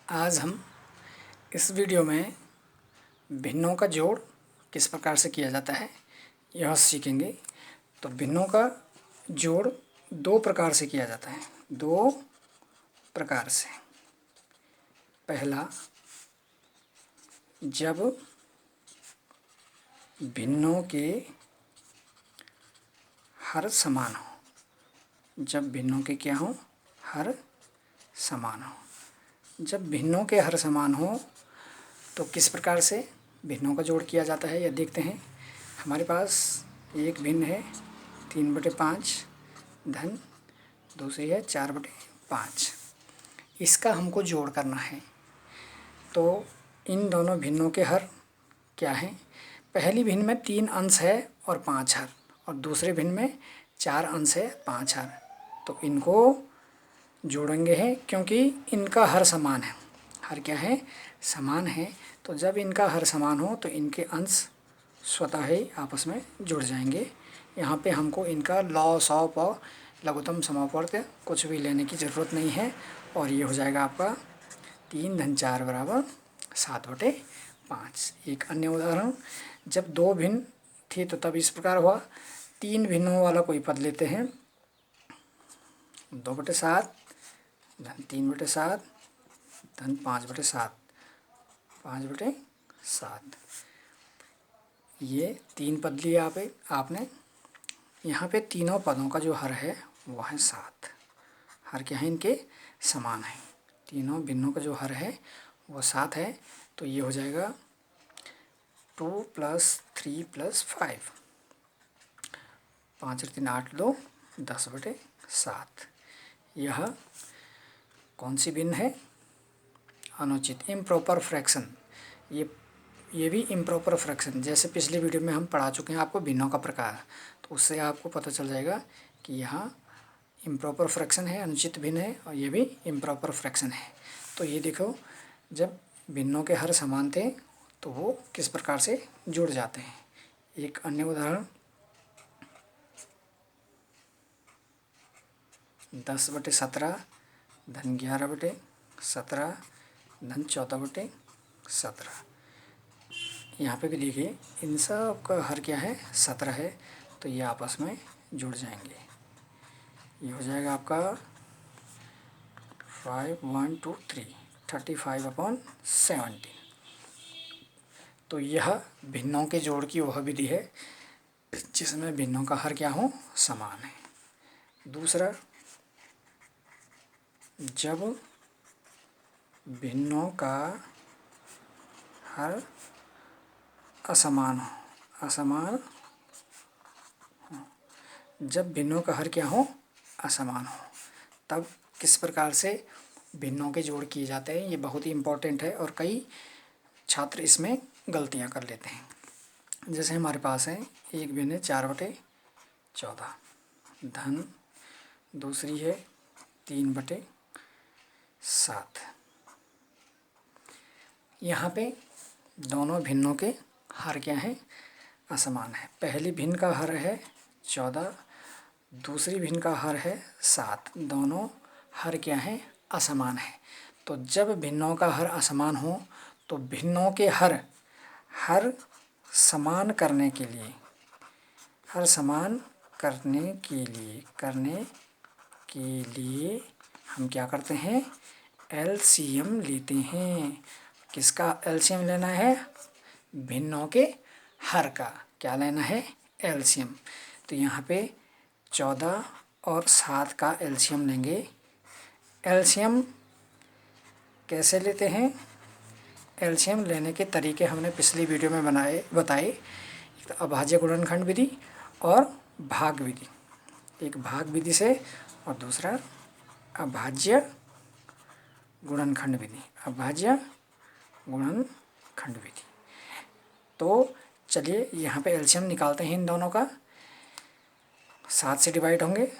आज हम इस वीडियो में भिन्नों का जोड़ किस प्रकार से किया जाता है यह सीखेंगे। तो भिन्नों का जोड़ दो प्रकार से किया जाता है, दो प्रकार से। पहला, जब भिन्नों के हर समान हो। जब भिन्नों के क्या हो? हर समान हो। जब भिन्नों के हर समान हो तो किस प्रकार से भिन्नों का जोड़ किया जाता है यह देखते हैं। हमारे पास एक भिन्न है 3/5 धन दूसरी है 4/5। इसका हमको जोड़ करना है। तो इन दोनों भिन्नों के हर क्या हैं? पहली भिन्न में 3 अंश है और 5 हर, और दूसरे भिन्न में 4 अंश है 5 हर। तो इनको जोड़ेंगे हैं क्योंकि इनका हर समान है। हर क्या है? समान है। तो जब इनका हर समान हो तो इनके अंश स्वतः ही आपस में जुड़ जाएंगे। यहाँ पे हमको इनका लॉस ऑफ और लघुत्तम समापवर्त कुछ भी लेने की ज़रूरत नहीं है। और ये हो जाएगा आपका 3 धन 4 बराबर 7/5। एक अन्य उदाहरण, जब दो भिन्न थी तो तब इस प्रकार हुआ। 3 भिन्नों वाला कोई पद लेते हैं, 2/7 धन 3/7 धन 5/7, 5/7। ये 3 पद लिए आपने। यहाँ पे तीनों पदों का जो हर है वो है 7। हर क्या है? इनके समान है। तीनों भिन्नों का जो हर है वो 7 है। तो ये हो जाएगा 2 + 3 + 5, 5 और 3 8 2 10/7। यह कौन सी भिन्न है? अनुचित, इम्प्रॉपर फ्रैक्शन। ये भी इम्प्रॉपर फ्रैक्शन, जैसे पिछली वीडियो में हम पढ़ा चुके हैं आपको भिन्नों का प्रकार। तो उससे आपको पता चल जाएगा कि यहाँ इम्प्रॉपर फ्रैक्शन है, अनुचित भिन्न है, और ये भी इम्प्रॉपर फ्रैक्शन है। तो ये देखो, जब भिन्नों के हर समान थे तो वो किस प्रकार से जुड़ जाते हैं। एक अन्य उदाहरण, 10/17 धन 11/17 धन 14/17। यहाँ पे भी देखिए, इन सब का हर क्या है? 17 है। तो ये आपस में जुड़ जाएंगे। ये हो जाएगा आपका 5 1 2 3 35/17। तो यह भिन्नों के जोड़ की वह विधि है जिसमें भिन्नों का हर क्या हो? समान है। दूसरा, जब भिन्नों का हर असमान हो। असमान हो। जब भिन्नों का हर क्या हो? असमान हो, तब किस प्रकार से भिन्नों के जोड़ किए जाते हैं। ये बहुत ही इम्पोर्टेंट है और कई छात्र इसमें गलतियां कर लेते हैं। जैसे हमारे पास है एक भिन्न है 4/14 धन दूसरी है 3/7। यहाँ पे दोनों भिन्नों के हर क्या है? असमान है। पहली भिन्न का हर है 14, दूसरी भिन्न का हर है 7। दोनों हर क्या है? असमान है। तो जब भिन्नों का हर असमान हो तो भिन्नों के हर समान करने के लिए, हर समान करने के लिए हम क्या करते हैं? एलसीएम लेते हैं। किसका एलसीएम लेना है? भिन्नों के हर का क्या लेना है? एलसीएम। तो यहाँ पे 14 और 7 का एलसीएम लेंगे। एलसीएम कैसे लेते हैं? एलसीएम लेने के तरीके हमने पिछली वीडियो में बताए। एक तो अभाज्य गुणनखंड विधि और भाग विधि। एक भाग विधि से और दूसरा अभाज्य गुणनखंड विधि। अभाज्य गुणनखंड विधि। तो चलिए यहाँ पे एलसीएम निकालते हैं इन दोनों का। 7 से डिवाइड होंगे,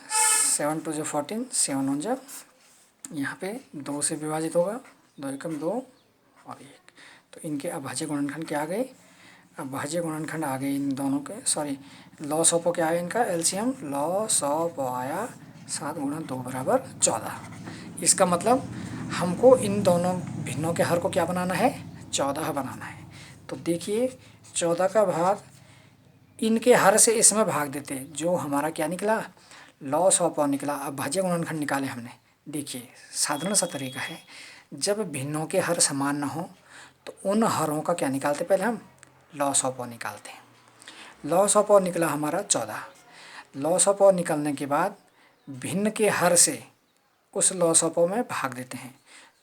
7 2 14, 7 1 जा। यहाँ पे 2 से विभाजित होगा, 2 एकम 2 और 1। तो इनके अभाज्य गुणनखंड क्या आ गए? अभाज्य गुणनखंड आ गए इन दोनों के। सॉरी, लॉस ऑफ क्या आया इनका? एलसीएम। लॉस ऑफ आया 7 × 2 = 14। इसका मतलब हमको इन दोनों भिन्नों के हर को क्या बनाना है, 14 बनाना है। तो देखिए 14 का भाग इनके हर से इसमें भाग देते, जो हमारा क्या निकला, लॉस ऑफ और निकला। अब भाज्य गुणनखंड निकाले हमने। देखिए साधारण सा तरीका है, जब भिन्नों के हर समान ना हो तो उन हरों का क्या निकालते, पहले हम लॉस ऑफ और निकालते हैं। लॉस ऑफ और निकला हमारा 14। लॉस ऑफ और निकलने के बाद भिन्न के हर से उस लॉस ऑफ में भाग देते हैं।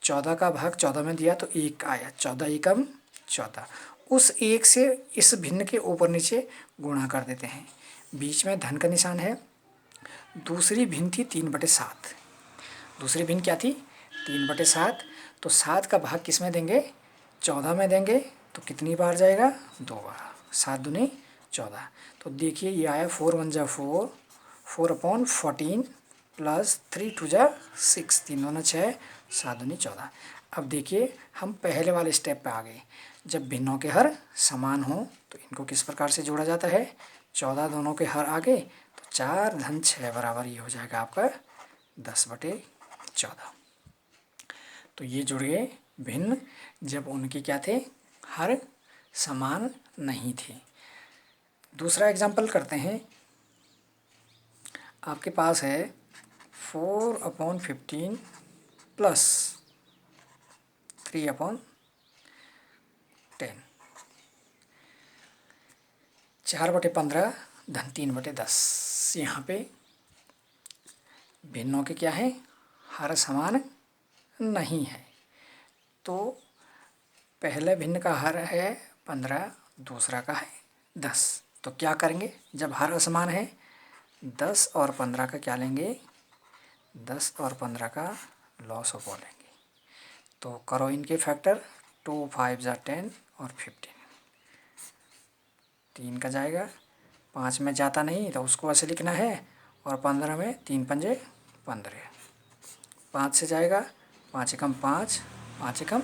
14 का भाग 14 में दिया तो 1 आया, 14 एकम 14। उस 1 से इस भिन्न के ऊपर नीचे गुणा कर देते हैं, बीच में धन का निशान है। दूसरी भिन्न थी 3/7। दूसरी भिन्न क्या थी, 3/7। तो 7 का भाग किस में देंगे, 14 में देंगे। तो कितनी बार जाएगा, 2 बार। 7 दूनी 14। तो देखिए ये आया 4 1 जा 4, 4/14 प्लस 3 2 जा 6, 3 दूना 6, 7 दूनी 14। अब देखिए हम पहले वाले स्टेप पे आ गए। जब भिन्नों के हर समान हो तो इनको किस प्रकार से जोड़ा जाता है, 14 दोनों के हर आ गए तो 4 धन 6 बराबर ये हो जाएगा आपका 10/14। तो ये जुड़ गए भिन्न जब उनके क्या थे, हर समान नहीं थे। दूसरा एग्जाम्पल करते हैं। आपके पास है 4/15 प्लस 3/10, 4/15 धन 3/10। यहाँ पे भिन्नों के क्या है, हर समान नहीं है। तो पहले भिन्न का हर है 15, दूसरा का है 10। तो क्या करेंगे, जब हर असमान है 10 और 15 का क्या लेंगे, 10 और 15 का लॉस ऑफ लेंगे। तो करो इनके फैक्टर, 2 5 जा 10 और 15, 3 का जाएगा, 5 में जाता नहीं तो उसको ऐसे लिखना है, और 15 में 3 पंजे 15, 5 से जाएगा, 5 एकम 5, 5 एकम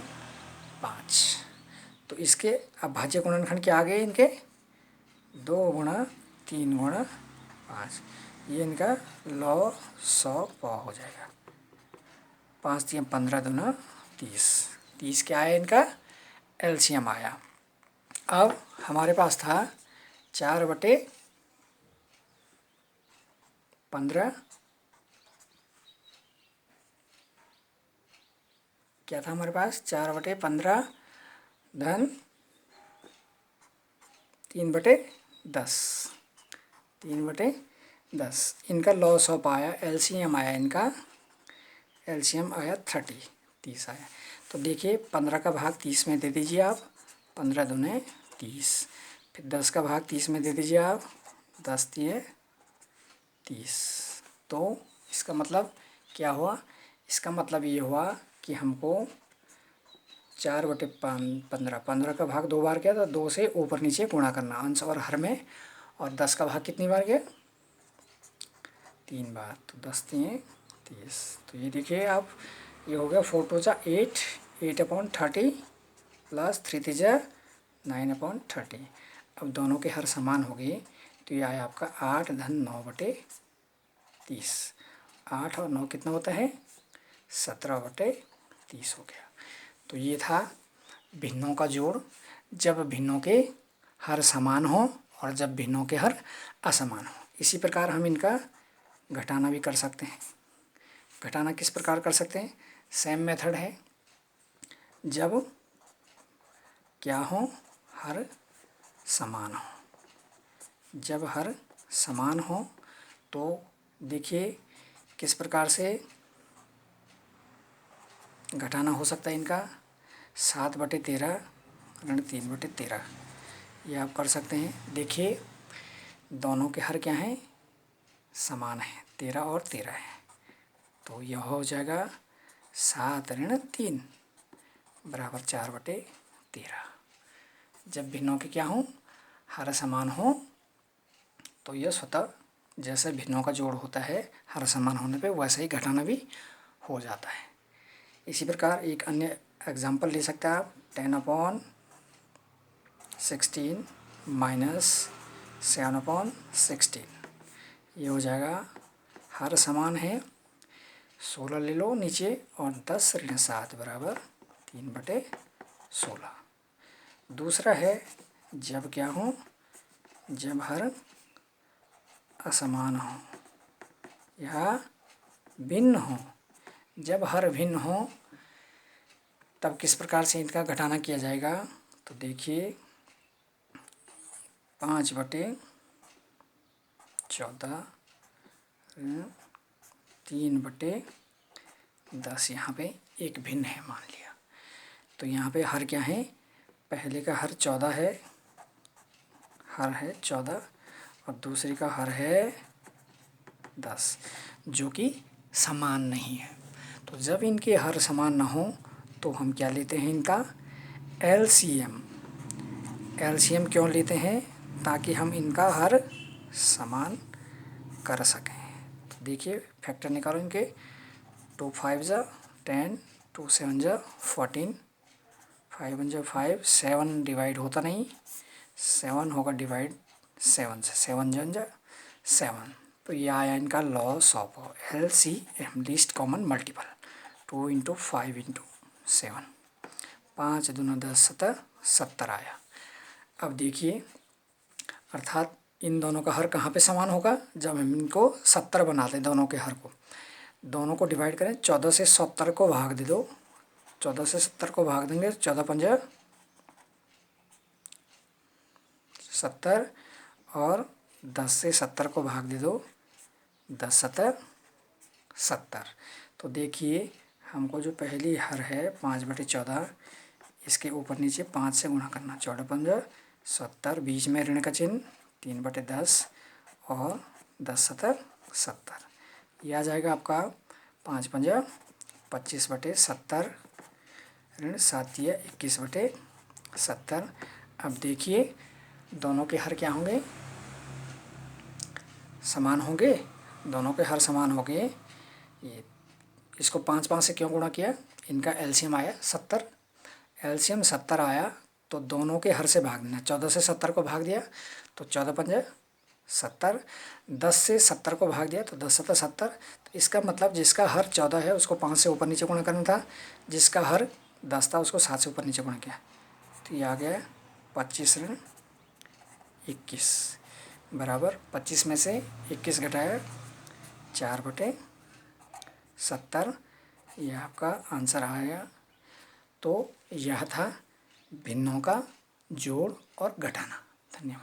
5। तो इसके अब भाज्य गुणनखंड क्या आ गए इनके, 2 गुणा 3 गुणा 5। ये इनका लॉस ऑफ हो जाएगा। 5 3 15 दूना 30, 30 क्या आया इनका एलसीएम आया। अब हमारे पास था 4/15, क्या था हमारे पास, 4/15 धन 3/10, 3/10। इनका लॉस ऑफ आया, एलसीएम आया इनका, एलसीएम आया 30 आया। तो देखिए 15 का भाग 30 में दे दीजिए आप, 15 दूने 30। फिर 10 का भाग 30 में दे दीजिए आप, 10 दिए 30। तो इसका मतलब क्या हुआ, इसका मतलब ये हुआ कि हमको 4/15, 15 का भाग 2 बार किया तो 2 से ऊपर नीचे गुणा करना अंश और हर में। और 10 का भाग कितनी बार गया, 3 बार। तो 10 दिए 30। तो ये देखिए आप, ये हो गया 4 2 जा 8, 8/30 प्लस 3 3 जा 9/30। अब दोनों के हर समान हो गए तो ये आया आपका 8 धन 9/30। 8 और 9 कितना होता है, 17/30 हो गया। तो ये था भिन्नों का जोड़, जब भिन्नों के हर समान हो और जब भिन्नों के हर असमान हो। इसी प्रकार हम इनका घटाना भी कर सकते हैं। घटाना किस प्रकार कर सकते हैं, सेम मेथड है। जब क्या हो, हर समान हो, जब हर समान हो तो देखिए किस प्रकार से घटाना हो सकता है इनका। 7/13 ऋण 3/13 ये आप कर सकते हैं। देखिए दोनों के हर क्या हैं, समान है, 13 और 13 है। तो यह हो जाएगा 7 ऋण 3 बराबर 4/13। जब भिन्नों के क्या हों, हर समान हो तो यह स्वतः जैसे भिन्नों का जोड़ होता है हर समान होने पे, वैसे ही घटाना भी हो जाता है। इसी प्रकार एक अन्य एग्जाम्पल ले सकते हैं आप, 10/16 माइनस 7/16। ये हो जाएगा, हर समान है 16 ले लो नीचे और 10 ऋण 7 बराबर 3/16। दूसरा है जब क्या हो, जब हर असमान हो या भिन्न हो। जब हर भिन्न हो तब किस प्रकार से इनका घटाना किया जाएगा, तो देखिए 5/14 3/10 यहाँ पे एक भिन्न है मान लिया। तो यहाँ पे हर क्या है, पहले का हर 14 है, हर है 14 और दूसरे का हर है 10 जो कि समान नहीं है। तो जब इनके हर समान ना हो तो हम क्या लेते हैं, इनका एलसीएम। एलसीएम क्यों लेते हैं, ताकि हम इनका हर समान कर सकें। तो देखिए फैक्टर निकालो इनके, 2 5 जा 10, 2 7 जा 14, 5 1 जा 5, 7 डिवाइड होता नहीं, 7 होगा डिवाइड 7 से, 7 जन जा 7। तो ये आया इनका loss of LCM, least common multiple. 2 × 5 × 7, 5 दूना 10 17 70 आया। अब देखिए अर्थात इन दोनों का हर कहाँ पे समान होगा, जब हम इनको 70 बनाते हैं, दोनों के हर को, दोनों को डिवाइड करें, 14 से 70 को भाग दे दो, 14 से 70 को भाग देंगे, 14 पंजा 70 और 10 से 70 को भाग दे दो, 10 7 70। तो देखिए हमको जो पहली हर है 5/14, इसके ऊपर नीचे 5 से गुणा करना, 14 पंजा 70, बीच में ऋण का चिन्ह 3/10 और 10 7 70। यह आ जाएगा आपका 5 पंजा 25/70 ऋण 7 या 21/70। अब देखिए दोनों के हर क्या होंगे, समान होंगे, दोनों के हर समान होंगे। ये इसको 5 5 से क्यों गुणा किया, इनका एलसीएम आया 70, एलसीएम 70 आया तो दोनों के हर से भाग देना, 14 से 70 को भाग दिया तो 14 पंजा 70, 10 से 70 को भाग दिया तो 10 7 70। तो इसका मतलब जिसका हर 14 है उसको 5 से ऊपर नीचे गुणा करना था, जिसका हर 10 था उसको 7 से ऊपर नीचे गुणा किया। तो ये आ गया 25 ऋण 21 बराबर 25 में से 21 घटाया 4/70। यह आपका आंसर आया। तो यह था भिन्नों का जोड़ और घटाना। धन्यवाद।